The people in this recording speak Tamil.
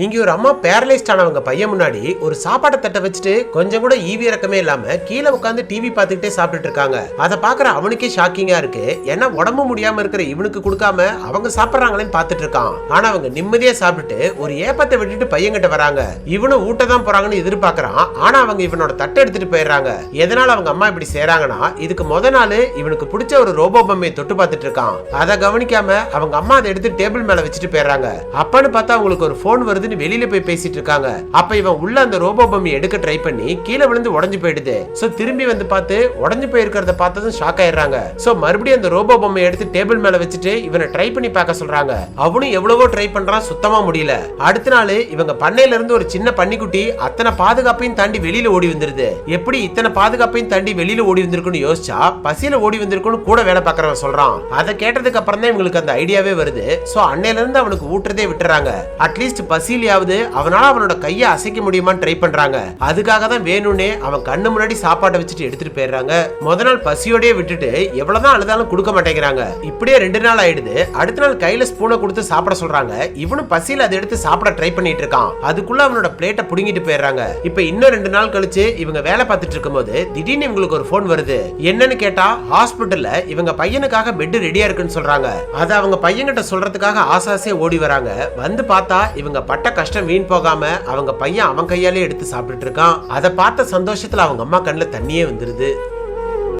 இங்க ஒரு அம்மா பேரலைஸ்ட் ஆனவங்க பையன் முன்னாடி ஒரு சாப்பாட்டை தட்டை வச்சுட்டு கொஞ்சம் கூட ஈவி இறக்கமே இல்லாம கீழே உட்காந்து டிவி பார்த்துக்கிட்டே சாப்பிட்டுட்டு இருக்காங்க. அதை பாக்குற அவனுக்கே ஷாக்கிங்கா இருக்கு. ஏன்னா உடம்பு முடியாம இருக்கிற இவனுக்கு கொடுக்காம அவங்க சாப்பிடுறாங்களேன்னு பார்த்துட்டு இருக்கான். ஆனா அவங்க நிம்மதியா சாப்பிட்டுட்டு ஒரு ஏப்பத்தை விட்டுட்டு பையன்கிட்ட வராங்க. இவனும் ஊட்ட தான் போறாங்கன்னு எதிர்பார்க்கறான். ஆனா அவங்க இவனோட தட்டை எடுத்துட்டு போயிடுறாங்க. எதனால அவங்க அம்மா இப்படி செய்யறாங்கன்னா, இதுக்கு முத நாள் இவனுக்கு பிடிச்ச ஒரு ரோபோ பொம்மையை தொட்டு பார்த்துட்டு இருக்கான். அதை கவனிக்காம அவங்க அம்மா அதை எடுத்து டேபிள் மேல வச்சுட்டு போயிடுறாங்க. அப்பன்னு பார்த்தா அவங்களுக்கு ஒரு போன் வருதுன்னு வெளியில போய் பேசிட்டு இருக்காங்க. அப்ப இவன் உள்ள அந்த ரோபோ பொம்மையை எடுக்க ட்ரை பண்ணி கீழே விழுந்து உடைஞ்சு போயிடுது. சோ திரும்பி வந்து பார்த்து உடைஞ்சு போயிருக்கிறத பார்த்ததும் ஷாக் ஆயிடுறாங்க. சோ மறுபடியும் அந்த ரோபோ பொம்மையை எடுத்து டேபிள் மேல வச்சுட்டு இவனை ட்ரை பண்ணி பார்க்க சொல்றாங்க. அவனும் எவ்வளவோ ட்ரை பண்றான், சுத்தமா முடியல. அடுத்த நாள் இவங்க பண்ணையில இருந்து ஒரு சின்ன பன்னிக்குட்டி அத்தனை பாதுகாப்பையும் தாண்டி வெளியில ஓடி வந்துருது. எப்படி இத்தனை பாதுகாப்பையும் தாண்டி வெளியில ஓடி வந்திருக்குன்னு யோசிச்சா பசியில ஓடி வந்திருக்குன்னு கூட வேலை பார்க்கறவன் சொல்றான். அதை கேட்டதுக்கு அப்புறம் தான் இவங்களுக்கு அந்த ஐடியாவே வருது. சோ அன்னையில இருந்து அவனுக்கு ஊட்டுறதே விட்டுறாங்க. அட்லீஸ்ட் பசியிலாவது அவனால அவனோட கையை அசைக்க முடியுமான்னு ட்ரை பண்றாங்க. அதுக்காக தான் வேணும்னே அவன் கண்ணு முன்னாடி சாப்பாட்டை வச்சுட்டு எடுத்துட்டு போயிடுறாங்க. முத நாள் பசியோடய விட்டுட்டு எவ்வளவுதான் அழுதாலும் கொடுக்க மாட்டேங்கிறாங்க. இப்படியே 2 நாள் ஆயிடுது. அடுத்த நாள் கையில ஸ்பூனை கொடுத்து சாப்பிட சொல்றாங்க. இவனும் பசியில அதை எடுத்து சாப்பிட ட்ரை பண்ணிட்டு இருக்கான். அதுக்குள்ள அவனோட பிளேட்டை புடுங்கிட்டு போயிடுறாங்க. இப்ப இன்னும் 2 நாள் கழிச்சு இவங்க வேலை பார்த்துட்டு இருக்கும்போது திடீர்னு இவங்களுக்கு ஒரு போன் வருது. என்னன்னு கேட்டா ஹாஸ்பிட்டல்ல இவங்க பையனுக்காக பெட் ரெடியா இருக்குன்னு சொல்றாங்க. அதை அவங்க பையன்கிட்ட சொல்றதுக்காக ஆசாசே ஓடி வராங்க. வந்து பார்த்தா இவங்க பட்ட கஷ்டம் வீண் போகாம அவங்க பையன் அவன் கையாலே எடுத்து சாப்பிட்டுட்டு இருக்கான். அதை பார்த்த சந்தோஷத்துல அவங்க அம்மா கண்ணுல தண்ணியே வந்துருது.